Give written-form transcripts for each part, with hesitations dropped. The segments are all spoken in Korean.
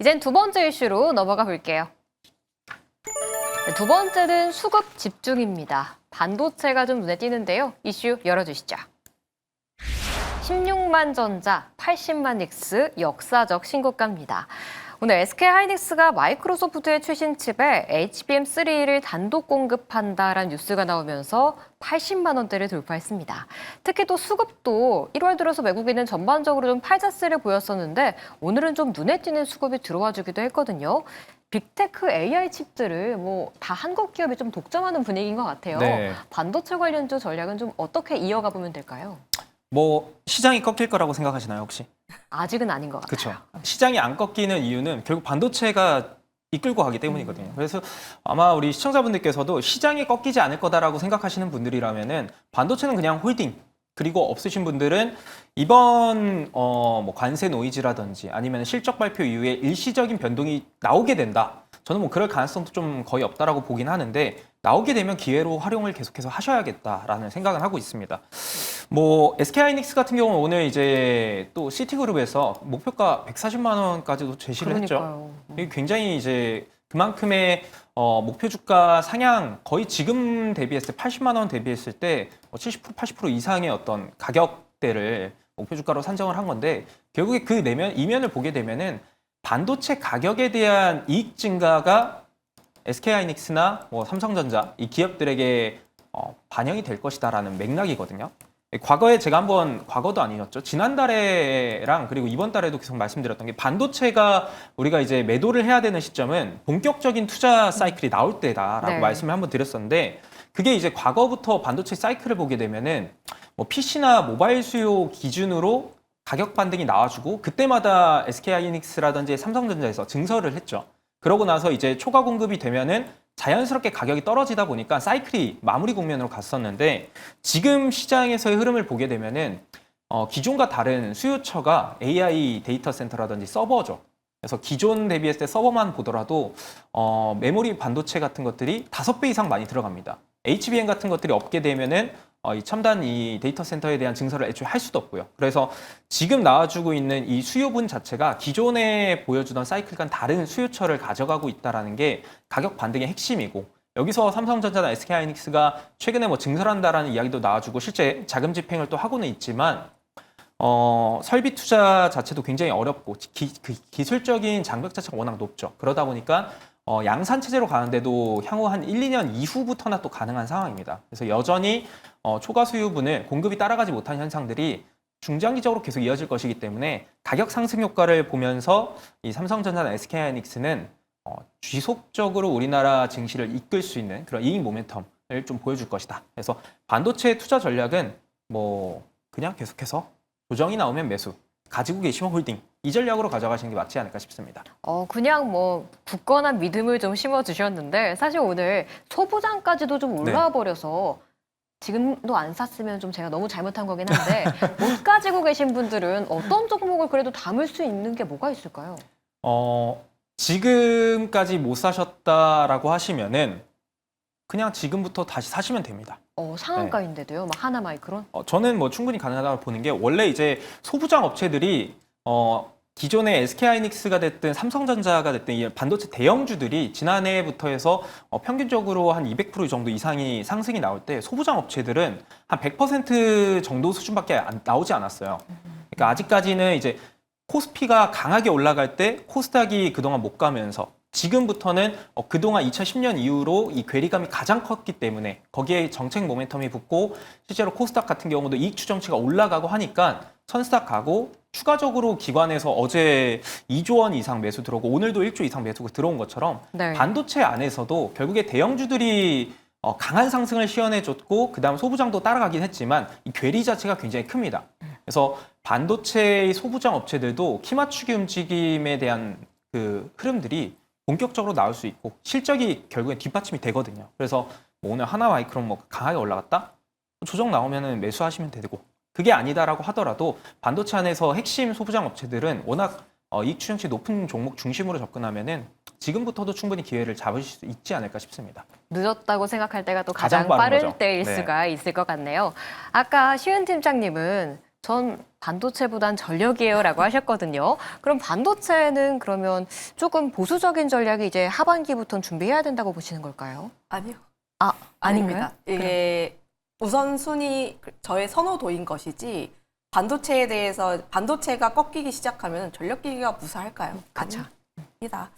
이젠 두 번째 이슈로 넘어가 볼게요. 두 번째는 수급 집중입니다. 반도체가 좀 눈에 띄는데요. 이슈 열어주시죠. 16만 전자, 80만 닉스 역사적 신고가입니다. 오늘 SK하이닉스가 마이크로소프트의 최신 칩에 HBM3를 단독 공급한다라는 뉴스가 나오면서 80만 원대를 돌파했습니다. 특히 또 수급도 1월 들어서 외국인은 전반적으로 좀 팔자세를 보였었는데 오늘은 좀 눈에 띄는 수급이 들어와 주기도 했거든요. 빅테크 AI 칩들을 다 한국 기업이 좀 독점하는 분위기인 것 같아요. 네. 반도체 관련주 전략은 좀 어떻게 이어가 보면 될까요? 시장이 꺾일 거라고 생각하시나요, 혹시? 아직은 아닌 것 같아요. 그렇죠. 시장이 안 꺾이는 이유는 결국 반도체가 이끌고 가기 때문이거든요. 그래서 아마 우리 시청자분들께서도 시장이 꺾이지 않을 거다라고 생각하시는 분들이라면은 반도체는 그냥 홀딩. 그리고 없으신 분들은 이번 관세 노이즈라든지 아니면 실적 발표 이후에 일시적인 변동이 나오게 된다. 저는 그럴 가능성도 좀 거의 없다라고 보긴 하는데 나오게 되면 기회로 활용을 계속해서 하셔야겠다라는 생각은 하고 있습니다. SK하이닉스 같은 경우는 오늘 이제 또 시티그룹에서 목표가 140만 원까지도 제시를 그러니까요. 했죠. 이게 굉장히 이제 그만큼의 목표 주가 상향 거의 지금 대비했을 때 80만 원 대비했을 때 70% 80% 이상의 어떤 가격대를 목표 주가로 산정을 한 건데 결국에 그 이면을 보게 되면은 반도체 가격에 대한 이익 증가가 SK하이닉스나 삼성전자 이 기업들에게 반영이 될 것이다라는 맥락이거든요. 과거에 제가 과거도 아니었죠. 지난달에랑 그리고 이번 달에도 계속 말씀드렸던 게 반도체가 우리가 이제 매도를 해야 되는 시점은 본격적인 투자 사이클이 나올 때다라고 네. 말씀을 한번 드렸었는데 그게 이제 과거부터 반도체 사이클을 보게 되면은 PC나 모바일 수요 기준으로 가격 반등이 나와주고 그때마다 SK하이닉스라든지 삼성전자에서 증설을 했죠. 그러고 나서 이제 초과 공급이 되면은 자연스럽게 가격이 떨어지다 보니까 사이클이 마무리 국면으로 갔었는데 지금 시장에서의 흐름을 보게 되면은 기존과 다른 수요처가 AI 데이터 센터라든지 서버죠. 그래서 기존 대비했을 때 서버만 보더라도 메모리 반도체 같은 것들이 5배 이상 많이 들어갑니다. HBM 같은 것들이 없게 되면은 이 첨단 이 데이터 센터에 대한 증설을 애초에 할 수도 없고요. 그래서 지금 나와주고 있는 이 수요분 자체가 기존에 보여주던 사이클과는 다른 수요처를 가져가고 있다는 게 가격 반등의 핵심이고 여기서 삼성전자나 SK하이닉스가 최근에 증설한다라는 이야기도 나와주고 실제 자금 집행을 또 하고는 있지만 설비 투자 자체도 굉장히 어렵고 기술적인 장벽 자체가 워낙 높죠. 그러다 보니까 양산 체제로 가는데도 향후 한 1, 2년 이후부터나 또 가능한 상황입니다. 그래서 여전히 초과 수요분을 공급이 따라가지 못한 현상들이 중장기적으로 계속 이어질 것이기 때문에 가격 상승 효과를 보면서 이 삼성전자나 SK하이닉스는 지속적으로 우리나라 증시를 이끌 수 있는 그런 이익 모멘텀을 좀 보여줄 것이다. 그래서 반도체 투자 전략은 그냥 계속해서 조정이 나오면 매수, 가지고 계시면 홀딩 이 전략으로 가져가시는 게 맞지 않을까 싶습니다. 그냥 굳건한 믿음을 좀 심어주셨는데 사실 오늘 소부장까지도 좀 올라와 버려서 지금도 안 샀으면 좀 제가 너무 잘못한 거긴 한데 못 가지고 계신 분들은 어떤 종목을 그래도 담을 수 있는 게 뭐가 있을까요? 지금까지 못 사셨다라고 하시면은 그냥 지금부터 다시 사시면 됩니다. 상한가인데도요? 막 하나마이크론? 저는 충분히 가능하다고 보는 게 원래 이제 소부장 업체들이 기존의 SK하이닉스가 됐든 삼성전자가 됐든 이 반도체 대형주들이 지난해부터 해서 평균적으로 한 200% 정도 이상이 상승이 나올 때 소부장 업체들은 한 100% 정도 수준밖에 나오지 않았어요. 그러니까 아직까지는 이제 코스피가 강하게 올라갈 때 코스닥이 그동안 못 가면서 지금부터는 그동안 2010년 이후로 이 괴리감이 가장 컸기 때문에 거기에 정책 모멘텀이 붙고 실제로 코스닥 같은 경우도 이익 추정치가 올라가고 하니까 선스닥 가고 추가적으로 기관에서 어제 2조 원 이상 매수 들어오고 오늘도 1조 이상 매수가 들어온 것처럼 네. 반도체 안에서도 결국에 대형주들이 강한 상승을 시현해줬고 그다음 소부장도 따라가긴 했지만 이 괴리 자체가 굉장히 큽니다. 그래서 반도체의 소부장 업체들도 키 맞추기 움직임에 대한 그 흐름들이 본격적으로 나올 수 있고 실적이 결국에 뒷받침이 되거든요. 그래서 오늘 하나마이크론 강하게 올라갔다? 조정 나오면 매수하시면 되고 그게 아니다라고 하더라도 반도체 안에서 핵심 소부장 업체들은 워낙 이익 추정치 높은 종목 중심으로 접근하면은 지금부터도 충분히 기회를 잡으실 수 있지 않을까 싶습니다. 늦었다고 생각할 때가 또 가장 가장 빠른 빠를 거죠. 때일 네. 수가 있을 것 같네요. 아까 시은 팀장님은 전 반도체보단 전력이에요라고 하셨거든요. 그럼 반도체는 그러면 조금 보수적인 전략이 이제 하반기부터는 준비해야 된다고 보시는 걸까요? 아니요. 아, 아닙니다. 아닌가요? 이게 우선순위 저의 선호도인 것이지 반도체에 대해서 반도체가 꺾이기 시작하면 전력기기가 무사할까요? 그쵸. 아닙니다.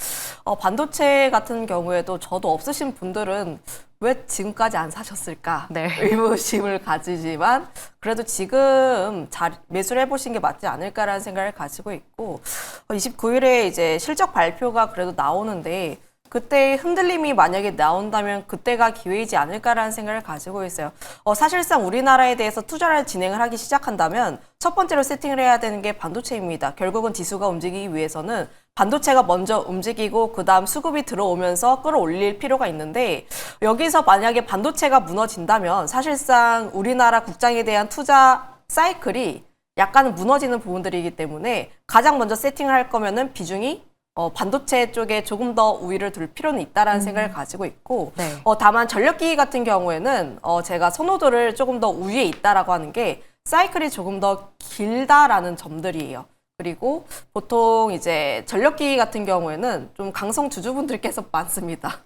반도체 같은 경우에도 저도 없으신 분들은 왜 지금까지 안 사셨을까 네. 의무심을 가지지만 그래도 지금 잘 매수를 해보신 게 맞지 않을까라는 생각을 가지고 있고 29일에 이제 실적 발표가 그래도 나오는데 그때 흔들림이 만약에 나온다면 그때가 기회이지 않을까라는 생각을 가지고 있어요. 사실상 우리나라에 대해서 투자를 진행을 하기 시작한다면 첫 번째로 세팅을 해야 되는 게 반도체입니다. 결국은 지수가 움직이기 위해서는 반도체가 먼저 움직이고 그다음 수급이 들어오면서 끌어올릴 필요가 있는데 여기서 만약에 반도체가 무너진다면 사실상 우리나라 국장에 대한 투자 사이클이 약간은 무너지는 부분들이기 때문에 가장 먼저 세팅을 할 거면은 비중이 반도체 쪽에 조금 더 우위를 둘 필요는 있다라는 생각을 가지고 있고 네. 다만 전력기기 같은 경우에는 제가 선호도를 조금 더 우위에 있다라고 하는 게 사이클이 조금 더 길다라는 점들이에요. 그리고 보통 이제 전력기기 같은 경우에는 좀 강성 주주분들께서 많습니다.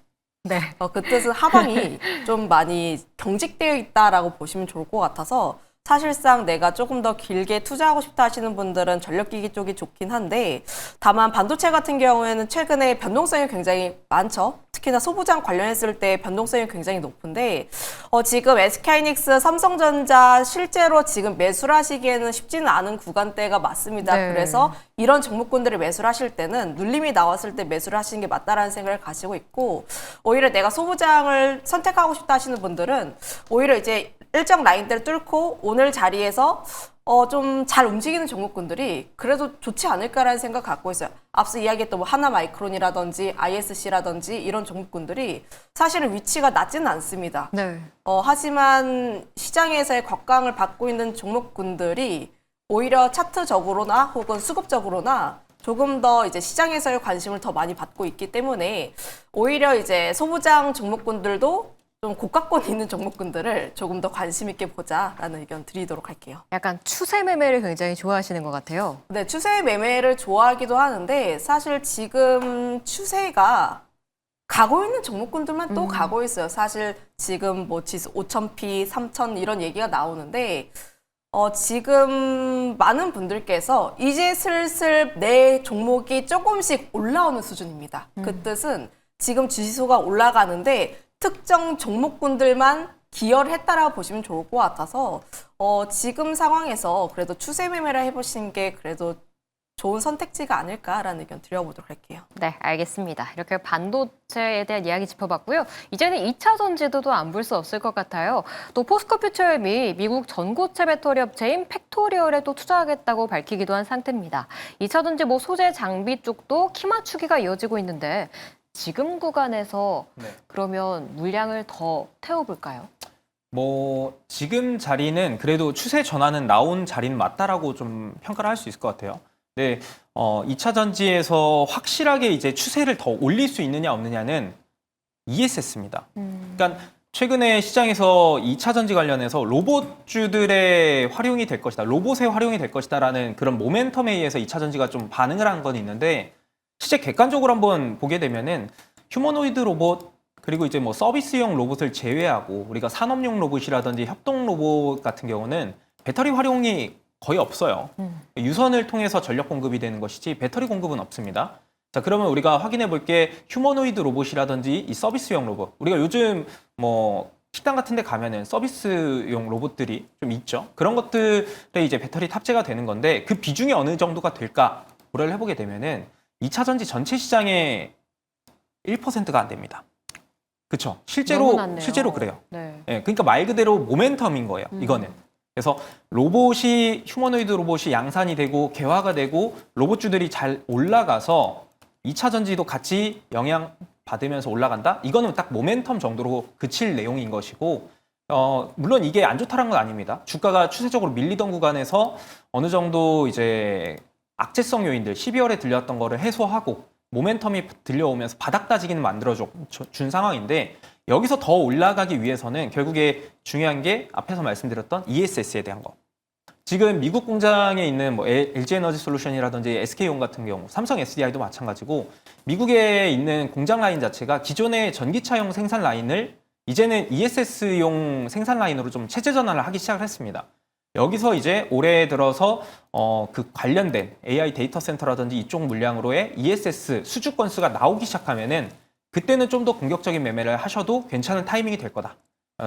네. 그 뜻은 하방이 좀 많이 경직되어 있다라고 보시면 좋을 것 같아서 사실상 내가 조금 더 길게 투자하고 싶다 하시는 분들은 전력기기 쪽이 좋긴 한데 다만 반도체 같은 경우에는 최근에 변동성이 굉장히 많죠. 특히나 소부장 관련했을 때 변동성이 굉장히 높은데 지금 SK하이닉스, 삼성전자 실제로 지금 매수를 하시기에는 쉽지는 않은 구간대가 맞습니다. 네. 그래서 이런 종목군들을 매수를 하실 때는 눌림이 나왔을 때 매수를 하시는 게 맞다라는 생각을 가지고 있고 오히려 내가 소부장을 선택하고 싶다 하시는 분들은 오히려 이제 일정 라인대를 뚫고 오늘 자리에서 좀 잘 움직이는 종목군들이 그래도 좋지 않을까라는 생각 갖고 있어요. 앞서 이야기했던 뭐 하나마이크론이라든지 ISC라든지 이런 종목군들이 사실은 위치가 낮지는 않습니다. 네. 하지만 시장에서의 곽강을 받고 있는 종목군들이 오히려 차트적으로나 혹은 수급적으로나 조금 더 이제 시장에서의 관심을 더 많이 받고 있기 때문에 오히려 이제 소부장 종목군들도 좀 고가권 있는 종목군들을 조금 더 관심 있게 보자라는 의견 드리도록 할게요. 약간 추세 매매를 굉장히 좋아하시는 것 같아요. 네, 추세 매매를 좋아하기도 하는데 사실 지금 추세가 가고 있는 종목군들만 또 가고 있어요. 사실 지금 뭐 지수 5,000P, 3,000 이런 얘기가 나오는데 지금 많은 분들께서 이제 슬슬 내 종목이 조금씩 올라오는 수준입니다. 그 뜻은 지금 지수가 올라가는데 특정 종목군들만 기여를 했다라고 보시면 좋을 것 같아서 지금 상황에서 그래도 추세 매매를 해보시는 게 그래도 좋은 선택지가 아닐까라는 의견 드려보도록 할게요. 네, 알겠습니다. 이렇게 반도체에 대한 이야기 짚어봤고요. 이제는 2차 전지도 안 볼 수 없을 것 같아요. 또 포스코 퓨처엠이 미국 전고체 배터리 업체인 팩토리얼에 또 투자하겠다고 밝히기도 한 상태입니다. 2차 전지 뭐 소재 장비 쪽도 키 맞추기가 이어지고 있는데 지금 구간에서 네. 그러면 물량을 더 태워볼까요? 뭐 지금 자리는 그래도 추세 전환은 나온 자리는 맞다라고 좀 평가를 할 수 있을 것 같아요. 네, 2차 전지에서 확실하게 이제 추세를 더 올릴 수 있느냐 없느냐는 ESS입니다. 그러니까 최근에 시장에서 2차 전지 관련해서 로봇주들의 활용이 될 것이다, 로봇의 활용이 될 것이다라는 그런 모멘텀에 의해서 2차 전지가 좀 반응을 한 건 있는데 실제 객관적으로 한번 보게 되면은 휴머노이드 로봇 그리고 이제 뭐 서비스용 로봇을 제외하고 우리가 산업용 로봇이라든지 협동 로봇 같은 경우는 배터리 활용이 거의 없어요. 유선을 통해서 전력 공급이 되는 것이지 배터리 공급은 없습니다. 자, 그러면 우리가 확인해 볼 게 휴머노이드 로봇이라든지 이 서비스용 로봇. 우리가 요즘 뭐 식당 같은 데 가면은 서비스용 로봇들이 좀 있죠. 그런 것들에 이제 배터리 탑재가 되는 건데 그 비중이 어느 정도가 될까 고려를 해보게 되면은 2차 전지 전체 시장의 1%가 안 됩니다. 그렇죠. 너무 낮네요. 실제로 그래요. 네. 예, 그러니까 말 그대로 모멘텀인 거예요. 이거는. 그래서 로봇이 휴머노이드 로봇이 양산이 되고 개화가 되고 로봇주들이 잘 올라가서 2차 전지도 같이 영향 받으면서 올라간다? 이거는 딱 모멘텀 정도로 그칠 내용인 것이고 물론 이게 안 좋다는 건 아닙니다. 주가가 추세적으로 밀리던 구간에서 어느 정도 이제 악재성 요인들 12월에 들렸던 거를 해소하고 모멘텀이 들려오면서 바닥 다지기는 만들어준 상황인데 여기서 더 올라가기 위해서는 결국에 중요한 게 앞에서 말씀드렸던 ESS에 대한 거. 지금 미국 공장에 있는 뭐 LG 에너지 솔루션이라든지 SK온 같은 경우, 삼성 SDI도 마찬가지고 미국에 있는 공장 라인 자체가 기존의 전기차용 생산 라인을 이제는 ESS용 생산 라인으로 좀 체제 전환을 하기 시작을 했습니다. 여기서 이제 올해 들어서 그 관련된 AI 데이터 센터라든지 이쪽 물량으로의 ESS 수주 건수가 나오기 시작하면은 그때는 좀 더 공격적인 매매를 하셔도 괜찮은 타이밍이 될 거다.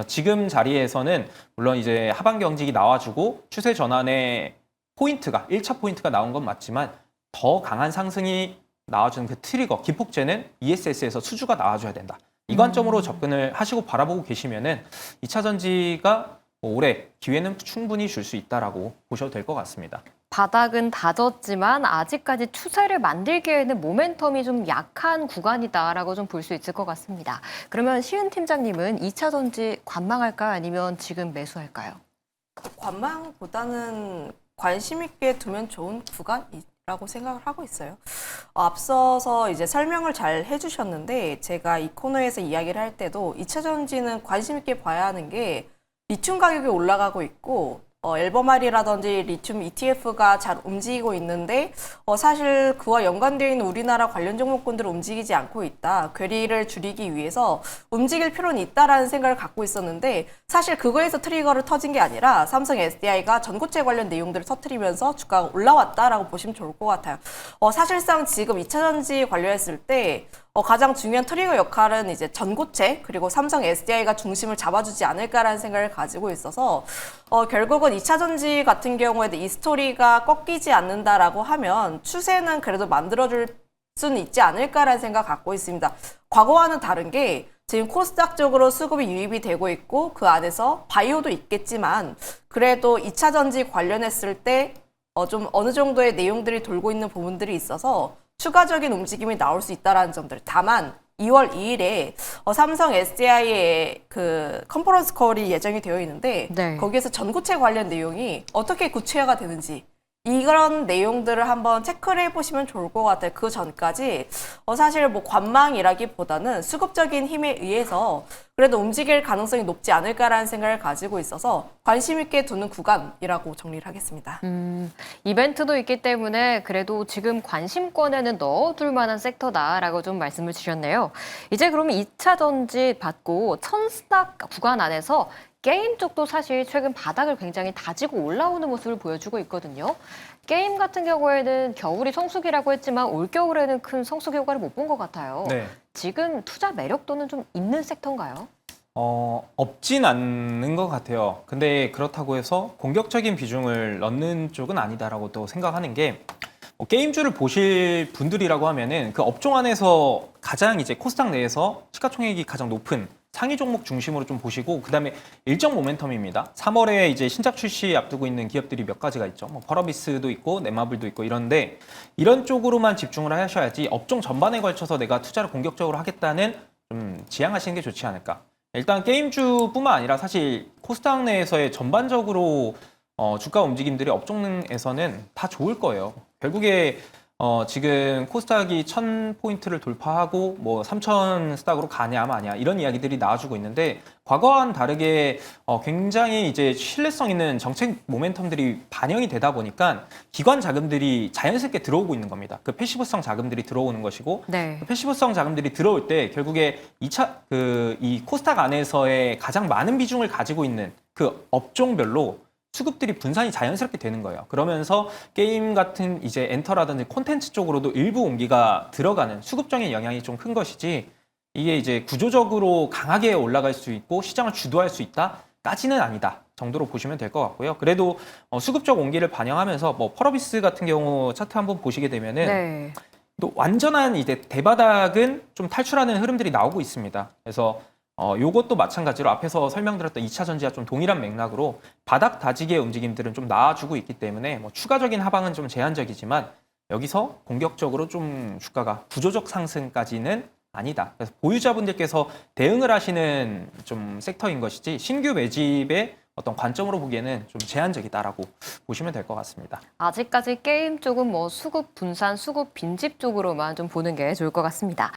지금 자리에서는 물론 이제 하반 경직이 나와주고 추세 전환의 포인트가 1차 포인트가 나온 건 맞지만 더 강한 상승이 나와주는 그 트리거 기폭제는 ESS에서 수주가 나와줘야 된다. 이 관점으로 접근을 하시고 바라보고 계시면은 2차 전지가 뭐 올해 기회는 충분히 줄 수 있다라고 보셔도 될 것 같습니다. 바닥은 다졌지만 아직까지 추세를 만들기에는 모멘텀이 좀 약한 구간이다라고 좀 볼 수 있을 것 같습니다. 그러면 시은 팀장님은 2차 전지 관망할까요? 아니면 지금 매수할까요? 관망보다는 관심 있게 두면 좋은 구간이라고 생각을 하고 있어요. 앞서서 이제 설명을 잘 해주셨는데 제가 이 코너에서 이야기를 할 때도 2차 전지는 관심 있게 봐야 하는 게 리튬 가격이 올라가고 있고 앨범알이라든지 리튬 ETF가 잘 움직이고 있는데 사실 그와 연관되어 있는 우리나라 관련 종목군들은 움직이지 않고 있다. 괴리를 줄이기 위해서 움직일 필요는 있다라는 생각을 갖고 있었는데 사실 그거에서 트리거를 터진 게 아니라 삼성 SDI가 전고체 관련 내용들을 터뜨리면서 주가가 올라왔다라고 보시면 좋을 것 같아요. 사실상 지금 2차 전지 관련했을 때 가장 중요한 트리거 역할은 이제 전고체 그리고 삼성 SDI가 중심을 잡아주지 않을까라는 생각을 가지고 있어서 결국은 2차 전지 같은 경우에도 이 스토리가 꺾이지 않는다라고 하면 추세는 그래도 만들어줄 수는 있지 않을까라는 생각 갖고 있습니다. 과거와는 다른 게 지금 코스닥 쪽으로 수급이 유입이 되고 있고 그 안에서 바이오도 있겠지만 그래도 2차 전지 관련했을 때 좀 어느 정도의 내용들이 돌고 있는 부분들이 있어서 추가적인 움직임이 나올 수 있다는 점들. 다만 2월 2일에 삼성 SDI의 그 컨퍼런스 콜이 예정이 되어 있는데 네. 거기에서 전고체 관련 내용이 어떻게 구체화가 되는지 이런 내용들을 한번 체크를 해보시면 좋을 것 같아요. 그 전까지 사실 뭐 관망이라기보다는 수급적인 힘에 의해서 그래도 움직일 가능성이 높지 않을까라는 생각을 가지고 있어서 관심 있게 두는 구간이라고 정리를 하겠습니다. 이벤트도 있기 때문에 그래도 지금 관심권에는 넣어둘 만한 섹터다라고 좀 말씀을 주셨네요. 이제 그러면 2차 전지 받고 1000스탁 구간 안에서 게임 쪽도 사실 최근 바닥을 굉장히 다지고 올라오는 모습을 보여주고 있거든요. 게임 같은 경우에는 겨울이 성수기라고 했지만 올겨울에는 큰 성수기 효과를 못 본 것 같아요. 네. 지금 투자 매력도는 좀 있는 섹터인가요? 없진 않는 것 같아요. 근데 그렇다고 해서 공격적인 비중을 넣는 쪽은 아니다라고 또 생각하는 게 게임주를 보실 분들이라고 하면은 그 업종 안에서 가장 이제 코스닥 내에서 시가총액이 가장 높은 상위 종목 중심으로 좀 보시고 그다음에 일정 모멘텀입니다. 3월에 이제 신작 출시 앞두고 있는 기업들이 몇 가지가 있죠. 뭐 펄어비스도 있고 넷마블도 있고 이런데 이런 쪽으로만 집중을 하셔야지 업종 전반에 걸쳐서 내가 투자를 공격적으로 하겠다는 좀 지양하시는 게 좋지 않을까. 일단 게임주뿐만 아니라 사실 코스닥 내에서의 전반적으로 주가 움직임들이 업종에서는 다 좋을 거예요. 결국에 지금 코스닥이 1000포인트를 돌파하고 뭐 3000 스닥으로 가냐 마냐 이런 이야기들이 나와주고 있는데 과거와는 다르게 굉장히 이제 신뢰성 있는 정책 모멘텀들이 반영이 되다 보니까 기관 자금들이 자연스럽게 들어오고 있는 겁니다. 그 패시브성 자금들이 들어오는 것이고 네. 그 패시브성 자금들이 들어올 때 결국에 이 코스닥 안에서의 가장 많은 비중을 가지고 있는 그 업종별로 수급들이 분산이 자연스럽게 되는 거예요. 그러면서 게임 같은 이제 엔터라든지 콘텐츠 쪽으로도 일부 온기가 들어가는 수급적인 영향이 좀 큰 것이지 이게 이제 구조적으로 강하게 올라갈 수 있고 시장을 주도할 수 있다까지는 아니다 정도로 보시면 될 것 같고요. 그래도 수급적 온기를 반영하면서 뭐 펄어비스 같은 경우 차트 한번 보시게 되면은 네. 또 완전한 이제 대바닥은 좀 탈출하는 흐름들이 나오고 있습니다. 그래서 요것도 마찬가지로 앞에서 설명드렸던 2차 전지와 좀 동일한 맥락으로 바닥 다지기의 움직임들은 좀 나와주고 있기 때문에 뭐 추가적인 하방은 좀 제한적이지만 여기서 공격적으로 좀 주가가 구조적 상승까지는 아니다. 그래서 보유자분들께서 대응을 하시는 좀 섹터인 것이지 신규 매집의 어떤 관점으로 보기에는 좀 제한적이다라고 보시면 될 것 같습니다. 아직까지 게임 쪽은 뭐 수급 분산, 수급 빈집 쪽으로만 좀 보는 게 좋을 것 같습니다.